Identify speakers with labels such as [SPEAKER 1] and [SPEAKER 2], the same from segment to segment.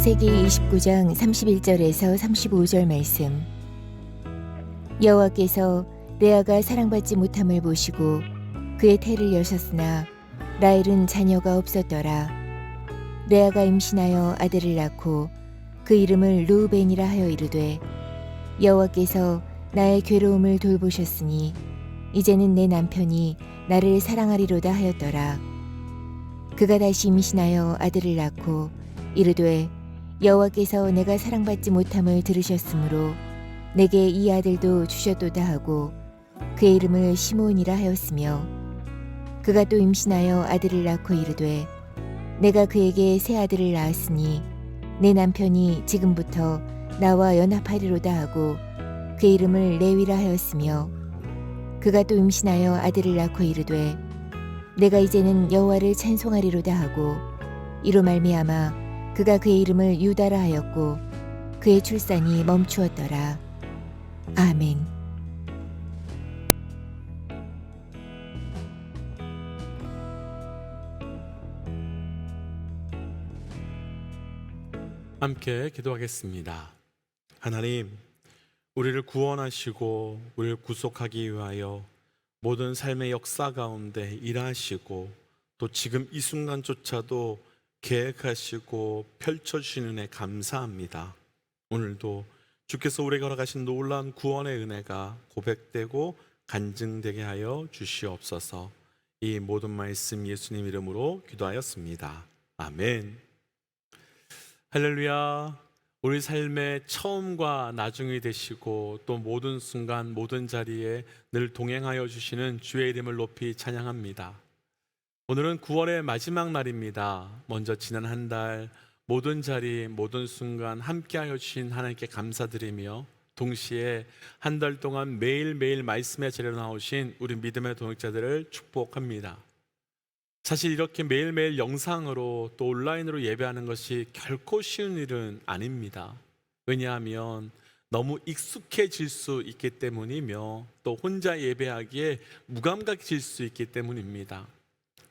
[SPEAKER 1] 창세기 29장 31절에서 35절 말씀. 여호와께서 레아가 사랑받지 못함을 보시고 그의 태를 여셨으나 라헬은 자녀가 없었더라. 레아가 임신하여 아들을 낳고 그 이름을 르우벤이라 하여 이르되 여호와께서 나의 괴로움을 돌보셨으니 이제는 내 남편이 나를 사랑하리로다 하였더라. 그가 다시 임신하여 아들을 낳고 이르되 여호와께서 내가 사랑받지 못함을 들으셨으므로 내게 이 아들도 주셨도다 하고 그의 이름을 시므온이라 하였으며 그가 또 임신하여 아들을 낳고 이르되 내가 그에게 새 아들을 낳았으니 내 남편이 지금부터 나와 연합하리로다 하고 그의 이름을 레위라 하였으며 그가 또 임신하여 아들을 낳고 이르되 내가 이제는 여호와를 찬송하리로다 하고 이로 말미암아 그가 그의 이름을 유다라 하였고 그의 출산이 멈추었더라. 아멘.
[SPEAKER 2] 함께 기도하겠습니다. 하나님, 우리를 구원하시고 우리를 구속하기 위하여 모든 삶의 역사 가운데 일하시고 또 지금 이 순간조차도 계획하시고 펼쳐주시는 은혜 감사합니다. 오늘도 주께서 우리에게 허락하신 놀라운 구원의 은혜가 고백되고 간증되게 하여 주시옵소서. 이 모든 말씀 예수님 이름으로 기도하였습니다. 아멘. 할렐루야. 우리 삶의 처음과 나중이 되시고 또 모든 순간 모든 자리에 늘 동행하여 주시는 주의 이름을 높이 찬양합니다. 오늘은 9월의 마지막 날입니다. 먼저 지난 한 달 모든 자리 모든 순간 함께하여 주신 하나님께 감사드리며 동시에 한 달 동안 매일매일 말씀의 자리로 나오신 우리 믿음의 동역자들을 축복합니다. 사실 이렇게 매일매일 영상으로 또 온라인으로 예배하는 것이 결코 쉬운 일은 아닙니다. 왜냐하면 너무 익숙해질 수 있기 때문이며 또 혼자 예배하기에 무감각해질 수 있기 때문입니다.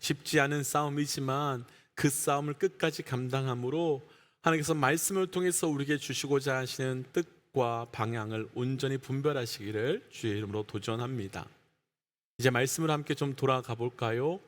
[SPEAKER 2] 쉽지 않은 싸움이지만 그 싸움을 끝까지 감당함으로 하나님께서 말씀을 통해서 우리에게 주시고자 하시는 뜻과 방향을 온전히 분별하시기를 주의 이름으로 도전합니다. 이제 말씀을 함께 좀 돌아가 볼까요?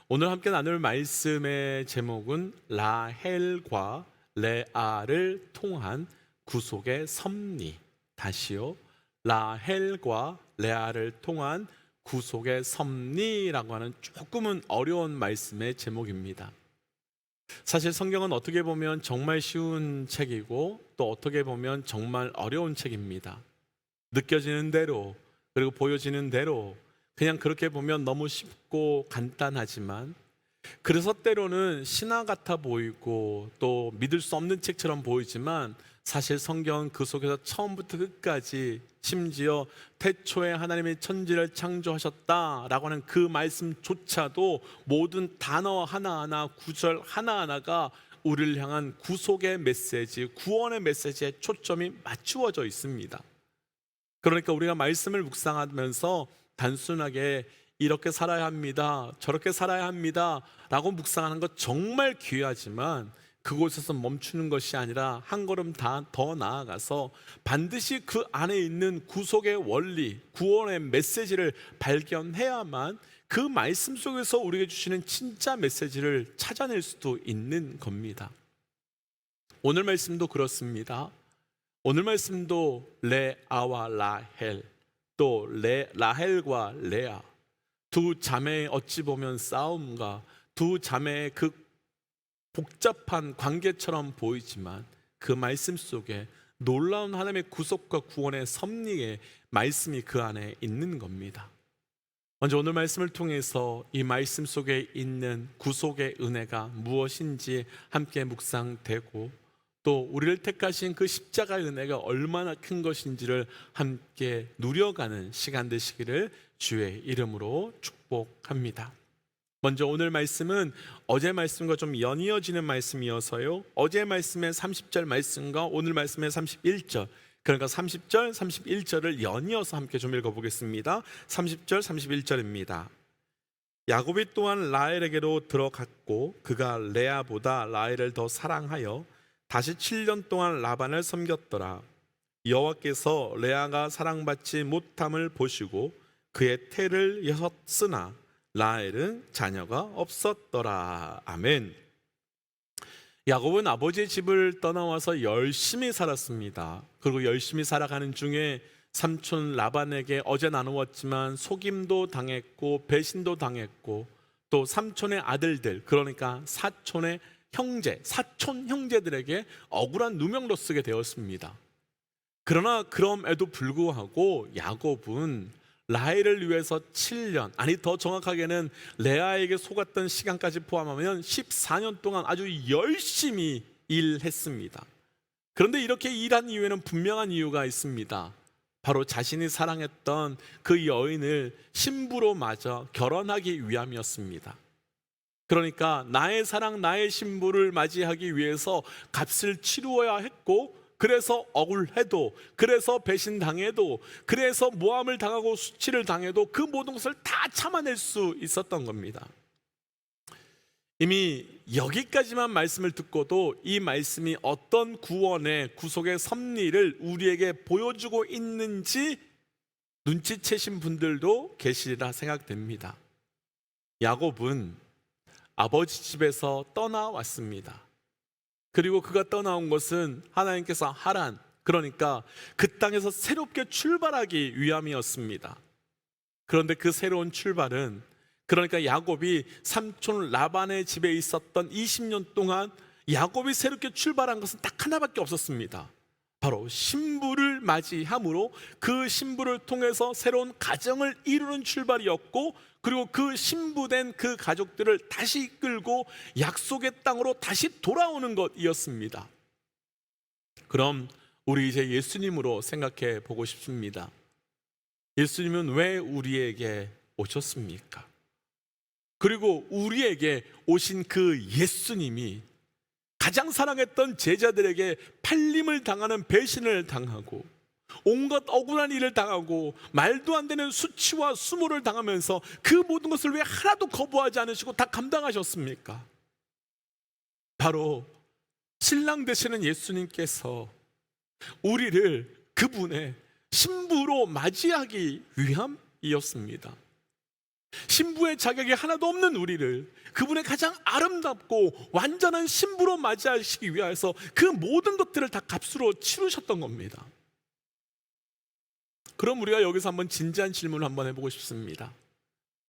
[SPEAKER 2] 오늘 함께 나눌 말씀의 제목은 라헬과 레아를 통한 구속의 섭리. 다시요. 라헬과 레아를 통한 구속의 섭리라고 하는 조금은 어려운 말씀의 제목입니다. 사실 성경은 어떻게 보면 정말 쉬운 책이고 또 어떻게 보면 정말 어려운 책입니다. 느껴지는 대로 그리고 보여지는 대로 그냥 그렇게 보면 너무 쉽고 간단하지만 그래서 때로는 신화 같아 보이고 또 믿을 수 없는 책처럼 보이지만 사실 성경은 그 속에서 처음부터 끝까지 심지어 태초에 하나님이 천지를 창조하셨다라고 하는 그 말씀조차도 모든 단어 하나하나 구절 하나하나가 우리를 향한 구속의 메시지, 구원의 메시지에 초점이 맞추어져 있습니다. 그러니까 우리가 말씀을 묵상하면서 단순하게 이렇게 살아야 합니다, 저렇게 살아야 합니다 라고 묵상하는 것 정말 귀하지만 그곳에서 멈추는 것이 아니라 한 걸음 더 나아가서 반드시 그 안에 있는 구속의 원리, 구원의 메시지를 발견해야만 그 말씀 속에서 우리에게 주시는 진짜 메시지를 찾아낼 수도 있는 겁니다. 오늘 말씀도 그렇습니다. 오늘 말씀도 레아와 라헬, 또 라헬과 레아, 두 자매의 어찌 보면 싸움과 두 자매의 그 복잡한 관계처럼 보이지만 그 말씀 속에 놀라운 하나님의 구속과 구원의 섭리의 말씀이 그 안에 있는 겁니다. 먼저 오늘 말씀을 통해서 이 말씀 속에 있는 구속의 은혜가 무엇인지 함께 묵상되고 또 우리를 택하신 그 십자가의 은혜가 얼마나 큰 것인지를 함께 누려가는 시간 되시기를 주의 이름으로 축복합니다. 먼저 오늘 말씀은 어제 말씀과 좀 연이어지는 말씀이어서요, 어제 말씀의 30절 말씀과 오늘 말씀의 31절, 그러니까 30절, 31절을 연이어서 함께 좀 읽어보겠습니다. 30절, 31절입니다. 야곱이 또한 라헬에게로 들어갔고 그가 레아보다 라헬을 더 사랑하여 다시 7년 동안 라반을 섬겼더라. 여호와께서 레아가 사랑받지 못함을 보시고 그의 태를 여섰으나 라헬은 자녀가 없었더라. 아멘. 야곱은 아버지의 집을 떠나와서 열심히 살았습니다. 그리고 열심히 살아가는 중에 삼촌 라반에게 어제 나누었지만 속임도 당했고 배신도 당했고 또 삼촌의 아들들, 그러니까 사촌의 형제, 사촌 형제들에게 억울한 누명도 쓰게 되었습니다. 그러나 그럼에도 불구하고 야곱은 라헬을 위해서 7년, 아니 더 정확하게는 레아에게 속았던 시간까지 포함하면 14년 동안 아주 열심히 일했습니다. 그런데 이렇게 일한 이유에는 분명한 이유가 있습니다. 바로 자신이 사랑했던 그 여인을 신부로 맞아 결혼하기 위함이었습니다. 그러니까 나의 사랑, 나의 신부를 맞이하기 위해서 값을 치루어야 했고, 그래서 억울해도, 그래서 배신당해도, 그래서 모함을 당하고 수치를 당해도 그 모든 것을 다 참아낼 수 있었던 겁니다. 이미 여기까지만 말씀을 듣고도 이 말씀이 어떤 구원의 구속의 섭리를 우리에게 보여주고 있는지 눈치채신 분들도 계시리라 생각됩니다. 야곱은 아버지 집에서 떠나왔습니다. 그리고 그가 떠나온 것은 하나님께서 하란, 그러니까 그 땅에서 새롭게 출발하기 위함이었습니다. 그런데 그 새로운 출발은, 그러니까 야곱이 삼촌 라반의 집에 있었던 20년 동안 야곱이 새롭게 출발한 것은 딱 하나밖에 없었습니다. 바로 신부를 맞이함으로 그 신부를 통해서 새로운 가정을 이루는 출발이었고, 그리고 그 신부된 그 가족들을 다시 이끌고 약속의 땅으로 다시 돌아오는 것이었습니다. 그럼 우리 이제 예수님으로 생각해 보고 싶습니다. 예수님은 왜 우리에게 오셨습니까? 그리고 우리에게 오신 그 예수님이 가장 사랑했던 제자들에게 팔림을 당하는 배신을 당하고 온갖 억울한 일을 당하고 말도 안 되는 수치와 수모를 당하면서 그 모든 것을 왜 하나도 거부하지 않으시고 다 감당하셨습니까? 바로 신랑 되시는 예수님께서 우리를 그분의 신부로 맞이하기 위함이었습니다. 신부의 자격이 하나도 없는 우리를 그분의 가장 아름답고 완전한 신부로 맞이하시기 위해서 그 모든 것들을 다 값으로 치르셨던 겁니다. 그럼 우리가 여기서 한번 진지한 질문을 한번 해보고 싶습니다.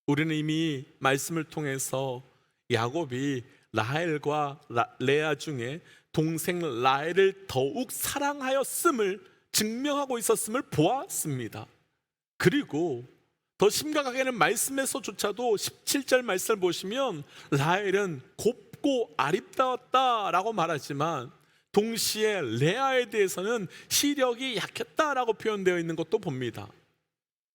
[SPEAKER 2] 우리는 이미 말씀을 통해서 야곱이 라헬과 레아 중에 동생 라헬을 더욱 사랑하였음을 증명하고 있었음을 보았습니다. 그리고 더 심각하게는 말씀에서조차도 17절 말씀을 보시면 라헬은 곱고 아름다웠다라고 말하지만 동시에 레아에 대해서는 시력이 약했다라고 표현되어 있는 것도 봅니다.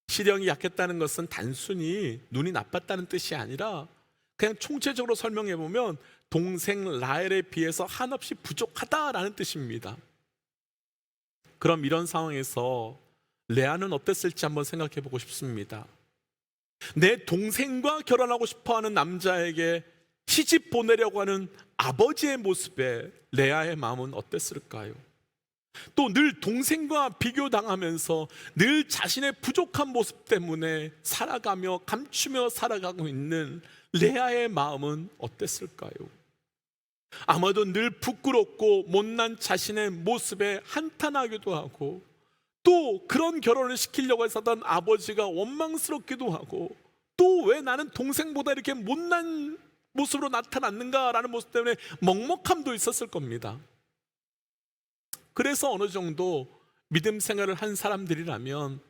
[SPEAKER 2] 시력이 약했다는 것은 단순히 눈이 나빴다는 뜻이 아니라 그냥 총체적으로 설명해 보면 동생 라헬에 비해서 한없이 부족하다라는 뜻입니다. 그럼 이런 상황에서 레아는 어땠을지 한번 생각해 보고 싶습니다. 내 동생과 결혼하고 싶어하는 남자에게 시집 보내려고 하는 아버지의 모습에 레아의 마음은 어땠을까요? 또 늘 동생과 비교당하면서 늘 자신의 부족한 모습 때문에 살아가며 감추며 살아가고 있는 레아의 마음은 어땠을까요? 아마도 늘 부끄럽고 못난 자신의 모습에 한탄하기도 하고, 또 그런 결혼을 시키려고 했었던 아버지가 원망스럽기도 하고, 또 왜 나는 동생보다 이렇게 못난 모습으로 나타났는가라는 모습 때문에 먹먹함도 있었을 겁니다. 그래서 어느 정도 믿음 생활을 한 사람들이라면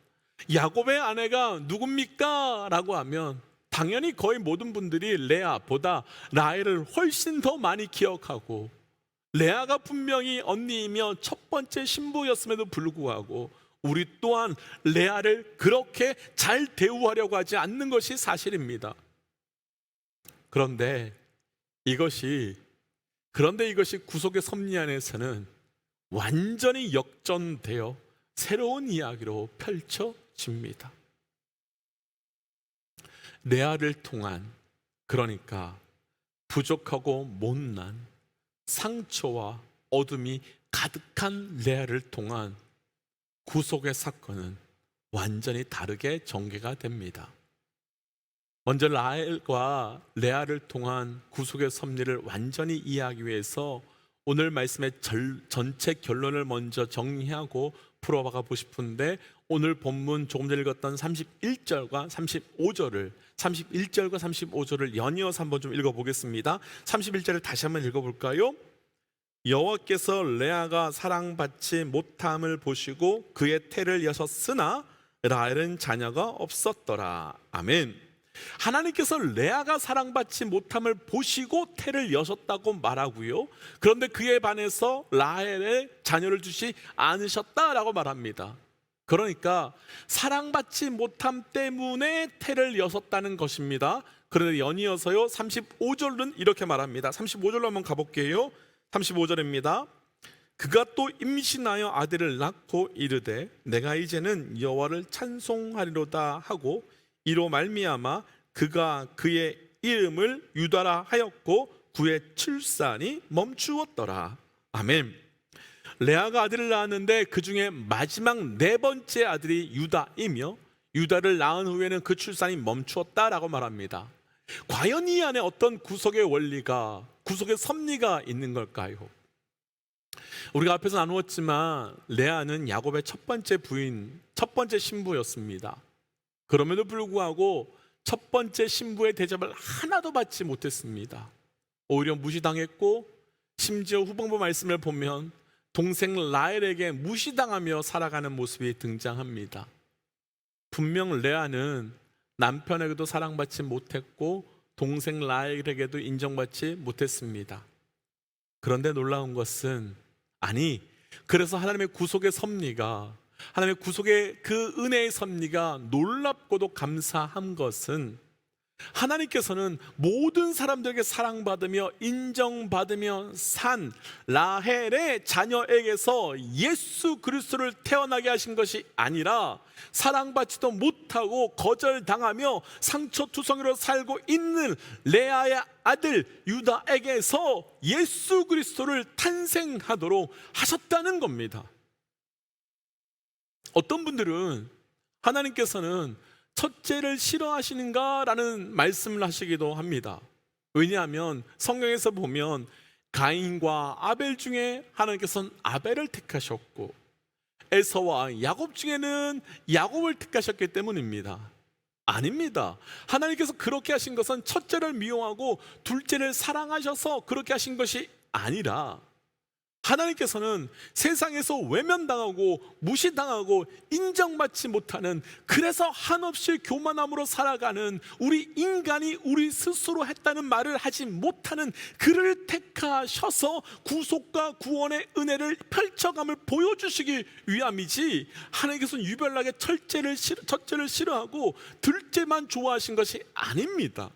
[SPEAKER 2] 야곱의 아내가 누굽니까? 라고 하면 당연히 거의 모든 분들이 레아보다 라헬을 훨씬 더 많이 기억하고, 레아가 분명히 언니이며 첫 번째 신부였음에도 불구하고 우리 또한 레아를 그렇게 잘 대우하려고 하지 않는 것이 사실입니다. 그런데 이것이 구속의 섭리 안에서는 완전히 역전되어 새로운 이야기로 펼쳐집니다. 레아를 통한, 그러니까 부족하고 못난 상처와 어둠이 가득한 레아를 통한 구속의 사건은 완전히 다르게 전개가 됩니다. 먼저 라헬과 레아를 통한 구속의 섭리를 완전히 이해하기 위해서 오늘 말씀의 전체 결론을 먼저 정리하고 풀어가 보고 싶은데, 오늘 본문 조금 전에 읽었던 31절과 35절을 연이어서 한번 좀 읽어보겠습니다. 31절을 다시 한번 읽어볼까요? 여호와께서 레아가 사랑받지 못함을 보시고 그의 태를 여셨으나 라헬은 자녀가 없었더라. 아멘. 하나님께서 레아가 사랑받지 못함을 보시고 태를 여셨다고 말하고요, 그런데 그에 반해서 라헬의 자녀를 주시 않으셨다라고 말합니다. 그러니까 사랑받지 못함 때문에 태를 여셨다는 것입니다. 그런데 연이어서요 35절은 이렇게 말합니다. 35절로 한번 가볼게요. 35절입니다. 그가 또 임신하여 아들을 낳고 이르되 내가 이제는 여호와를 찬송하리로다 하고 이로 말미암아 그가 그의 이름을 유다라 하였고 그의 출산이 멈추었더라. 아멘. 레아가 아들을 낳았는데 그 중에 마지막 네 번째 아들이 유다이며 유다를 낳은 후에는 그 출산이 멈추었다라고 말합니다. 과연 이 안에 어떤 구속의 원리가, 구속의 섭리가 있는 걸까요? 우리가 앞에서 나누었지만 레아는 야곱의 첫 번째 부인, 첫 번째 신부였습니다. 그럼에도 불구하고 첫 번째 신부의 대접을 하나도 받지 못했습니다. 오히려 무시당했고, 심지어 후반부 말씀을 보면 동생 라헬에게 무시당하며 살아가는 모습이 등장합니다. 분명 레아는 남편에게도 사랑받지 못했고 동생 라헬에게도 인정받지 못했습니다. 그런데 놀라운 것은, 아니, 그래서 하나님의 구속의 섭리가, 하나님의 구속의 그 은혜의 섭리가 놀랍고도 감사한 것은, 하나님께서는 모든 사람들에게 사랑받으며 인정받으며 산 라헬의 자녀에게서 예수 그리스도를 태어나게 하신 것이 아니라, 사랑받지도 못하고 거절당하며 상처투성이로 살고 있는 레아의 아들 유다에게서 예수 그리스도를 탄생하도록 하셨다는 겁니다. 어떤 분들은 하나님께서는 첫째를 싫어하시는가라는 말씀을 하시기도 합니다. 왜냐하면 성경에서 보면 가인과 아벨 중에 하나님께서는 아벨을 택하셨고 에서와 야곱 중에는 야곱을 택하셨기 때문입니다. 아닙니다. 하나님께서 그렇게 하신 것은 첫째를 미워하고 둘째를 사랑하셔서 그렇게 하신 것이 아니라, 하나님께서는 세상에서 외면당하고 무시당하고 인정받지 못하는, 그래서 한없이 교만함으로 살아가는 우리 인간이 우리 스스로 했다는 말을 하지 못하는 그를 택하셔서 구속과 구원의 은혜를 펼쳐감을 보여주시기 위함이지, 하나님께서는 유별나게 첫째를 싫어하고 둘째만 좋아하신 것이 아닙니다.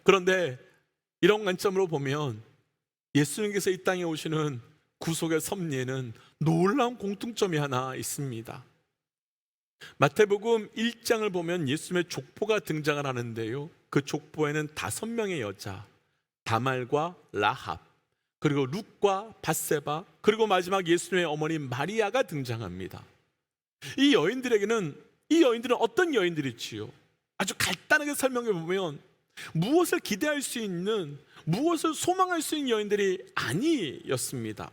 [SPEAKER 2] 그런데 이런 관점으로 보면 예수님께서 이 땅에 오시는 구속의 섭리에는 놀라운 공통점이 하나 있습니다. 마태복음 1장을 보면 예수님의 족보가 등장을 하는데요, 그 족보에는 5명의 여자, 다말과 라합, 그리고 룻과 밧세바, 그리고 마지막 예수님의 어머니 마리아가 등장합니다. 이 여인들은 어떤 여인들이지요? 아주 간단하게 설명해 보면 무엇을 기대할 수 있는, 무엇을 소망할 수 있는 여인들이 아니었습니다.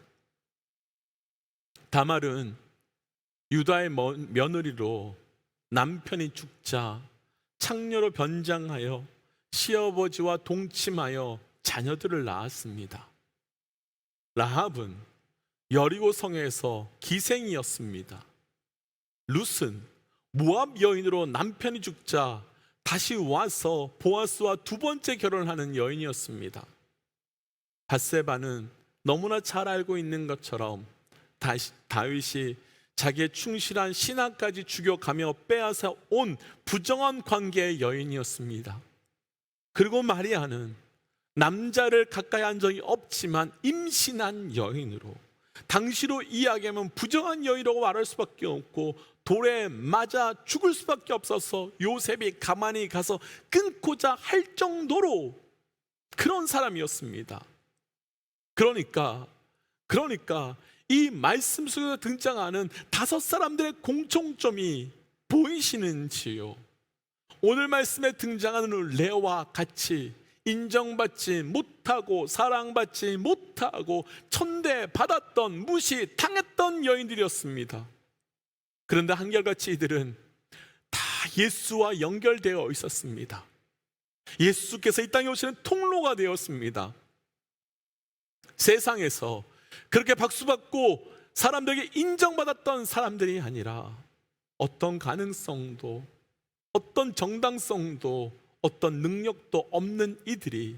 [SPEAKER 2] 다말은 유다의 며느리로 남편이 죽자 창녀로 변장하여 시아버지와 동침하여 자녀들을 낳았습니다. 라합은 여리고 성에서 기생이었습니다. 룻은 모압 여인으로 남편이 죽자 다시 와서 보아스와 두 번째 결혼하는 여인이었습니다. 밧세바는 너무나 잘 알고 있는 것처럼 다윗이 자기의 충실한 신하까지 죽여가며 빼앗아 온 부정한 관계의 여인이었습니다. 그리고 마리아는 남자를 가까이 한 적이 없지만 임신한 여인으로, 당시로 이야기하면 부정한 여인이라고 말할 수밖에 없고 돌에 맞아 죽을 수밖에 없어서 요셉이 가만히 가서 끊고자 할 정도로 그런 사람이었습니다. 그러니까 이 말씀 속에서 등장하는 5사람들의 공통점이 보이시는지요? 오늘 말씀에 등장하는 레아와 같이 인정받지 못하고 사랑받지 못하고 천대받았던 무시당했던 여인들이었습니다. 그런데 한결같이 이들은 다 예수와 연결되어 있었습니다. 예수께서 이 땅에 오시는 통로가 되었습니다. 세상에서 그렇게 박수받고 사람들에게 인정받았던 사람들이 아니라 어떤 가능성도, 어떤 정당성도, 어떤 능력도 없는 이들이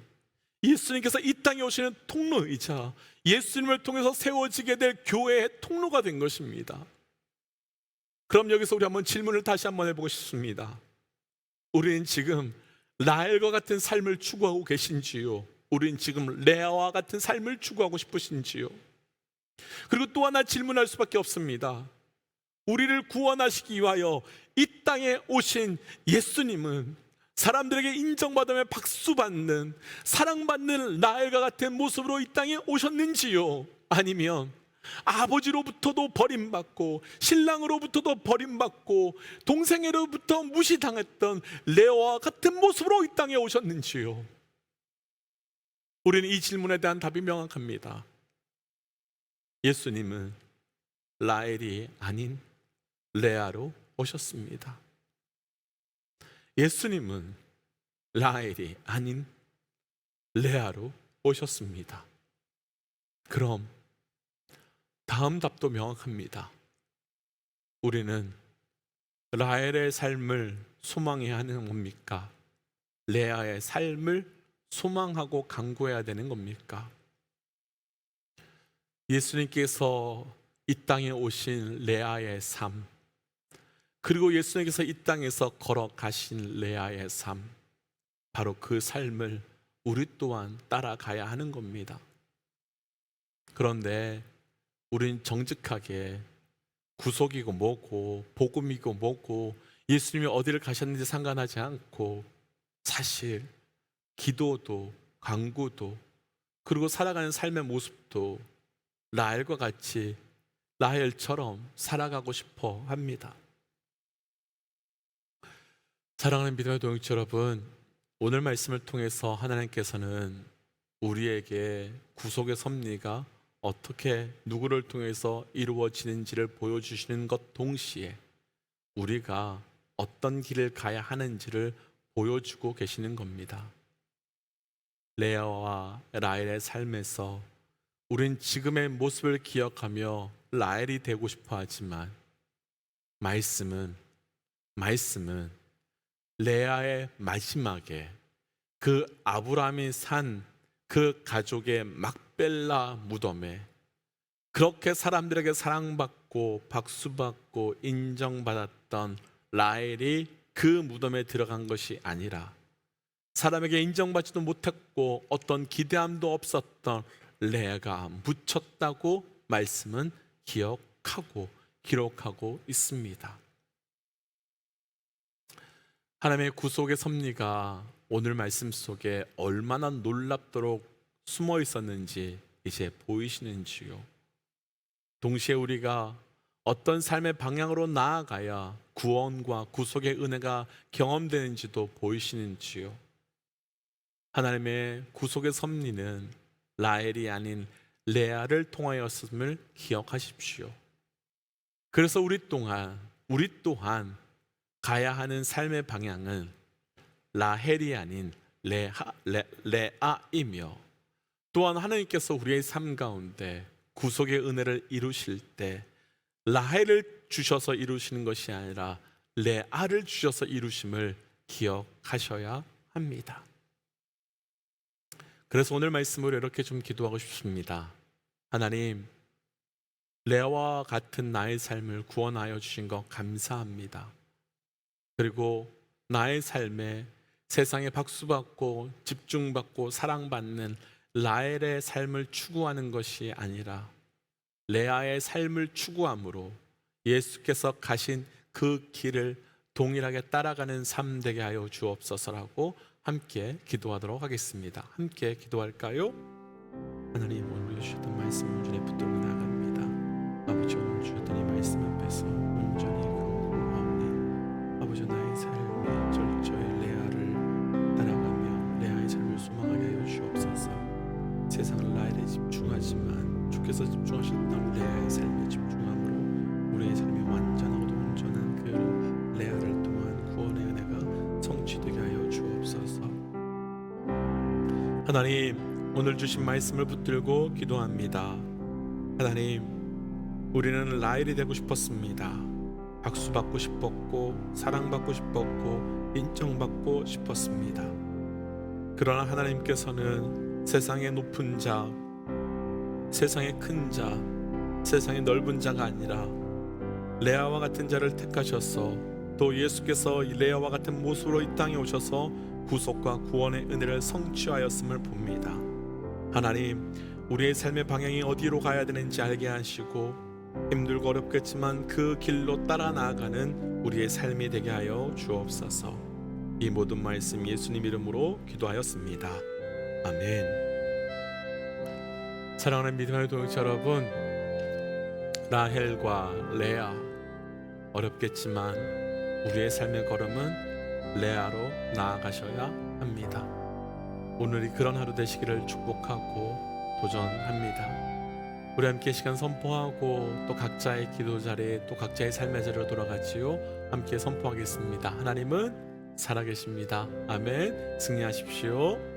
[SPEAKER 2] 예수님께서 이 땅에 오시는 통로이자 예수님을 통해서 세워지게 될 교회의 통로가 된 것입니다. 그럼 여기서 우리 한번 질문을 다시 한번 해보고 싶습니다. 우리는 지금 라헬과 같은 삶을 추구하고 계신지요? 우리는 지금 레아와 같은 삶을 추구하고 싶으신지요? 그리고 또 하나 질문할 수밖에 없습니다. 우리를 구원하시기 위하여 이 땅에 오신 예수님은 사람들에게 인정받으며 박수받는, 사랑받는 라헬과 같은 모습으로 이 땅에 오셨는지요? 아니면 아버지로부터도 버림받고 신랑으로부터도 버림받고 동생으로부터 무시당했던 레아와 같은 모습으로 이 땅에 오셨는지요? 우리는 이 질문에 대한 답이 명확합니다. 예수님은 라헬이 아닌 레아로 오셨습니다. 예수님은 라헬이 아닌 레아로 오셨습니다. 그럼 다음 답도 명확합니다. 우리는 라헬의 삶을 소망해야 하는 겁니까? 레아의 삶을 소망하고 간구해야 되는 겁니까? 예수님께서 이 땅에 오신 레아의 삶, 그리고 예수님께서 이 땅에서 걸어가신 레아의 삶, 바로 그 삶을 우리 또한 따라가야 하는 겁니다. 그런데 우린 정직하게 구속이고 뭐고 복음이고 뭐고 예수님이 어디를 가셨는지 상관하지 않고 사실 기도도 간구도 그리고 살아가는 삶의 모습도 라헬과 같이 라헬처럼 살아가고 싶어 합니다. 사랑하는 믿음의 동역자 여러분, 오늘 말씀을 통해서 하나님께서는 우리에게 구속의 섭리가 어떻게 누구를 통해서 이루어지는지를 보여주시는 것 동시에 우리가 어떤 길을 가야 하는지를 보여주고 계시는 겁니다. 레아와 라헬의 삶에서 우린 지금의 모습을 기억하며 라헬이 되고 싶어 하지만 말씀은 레아의 마지막에 그 아브라함이 산 그 가족의 막벨라 무덤에 그렇게 사람들에게 사랑받고 박수받고 인정받았던 라헬이 그 무덤에 들어간 것이 아니라 사람에게 인정받지도 못했고 어떤 기대함도 없었던 레아가 묻혔다고 말씀은 기록하고 있습니다. 하나님의 구속의 섭리가 오늘 말씀 속에 얼마나 놀랍도록 숨어 있었는지 이제 보이시는지요? 동시에 우리가 어떤 삶의 방향으로 나아가야 구원과 구속의 은혜가 경험되는지도 보이시는지요? 하나님의 구속의 섭리는 라헬이 아닌 레아를 통하였음을 기억하십시오. 그래서 우리 또한 가야 하는 삶의 방향은 라헬이 아닌 레아이며 또한 하나님께서 우리의 삶 가운데 구속의 은혜를 이루실 때 라헬을 주셔서 이루시는 것이 아니라 레아를 주셔서 이루심을 기억하셔야 합니다. 그래서 오늘 말씀으로 이렇게 좀 기도하고 싶습니다. 하나님, 레아와 같은 나의 삶을 구원하여 주신 것 감사합니다. 그리고 나의 삶에 세상에 박수받고 집중받고 사랑받는 라헬의 삶을 추구하는 것이 아니라 레아의 삶을 추구함으로 예수께서 가신 그 길을 동일하게 따라가는 삶 되게 하여 주옵소서라고 함께 기도하도록 하겠습니다. 함께 기도할까요? 하나님, 오늘 주셨던 말씀 온전히 붙들고 나갑니다. 아버지 오늘 주셨던 이 말씀 앞에서 온전히 경고하오니 아버지 나의 삶에 철저히 레아를 따라가며 레아의 삶을 소망하게 하여 주옵소서. 세상을 나에 집중하지만 주께서 집중하셨던 레아의 삶에 집중함으로 우리의 삶이 완전하고도 온전한 그 레아를 통한 구원의 은혜가 성취되게 하여 주옵소서. 하나님 오늘 주신 말씀을 붙들고 기도합니다. 하나님 우리는 라헬이 되고 싶었습니다. 박수 받고 싶었고 사랑받고 싶었고 인정받고 싶었습니다. 그러나 하나님께서는 세상의 높은 자, 세상의 큰 자, 세상의 넓은 자가 아니라 레아와 같은 자를 택하셔서 또 예수께서 이 레아와 같은 모습으로 이 땅에 오셔서 구속과 구원의 은혜를 성취하였음을 봅니다. 하나님 우리의 삶의 방향이 어디로 가야 되는지 알게 하시고 힘들고 어렵겠지만 그 길로 따라 나아가는 우리의 삶이 되게 하여 주옵소서. 이 모든 말씀 예수님 이름으로 기도하였습니다. 아멘. 사랑하는 믿음의 동역자 여러분, 라헬과 레아 어렵겠지만 우리의 삶의 걸음은 레아로 나아가셔야 합니다. 오늘이 그런 하루 되시기를 축복하고 도전합니다. 우리 함께 시간 선포하고 또 각자의 기도 자리에 또 각자의 삶의 자리로 돌아가지요. 함께 선포하겠습니다. 하나님은 살아계십니다. 아멘. 승리하십시오.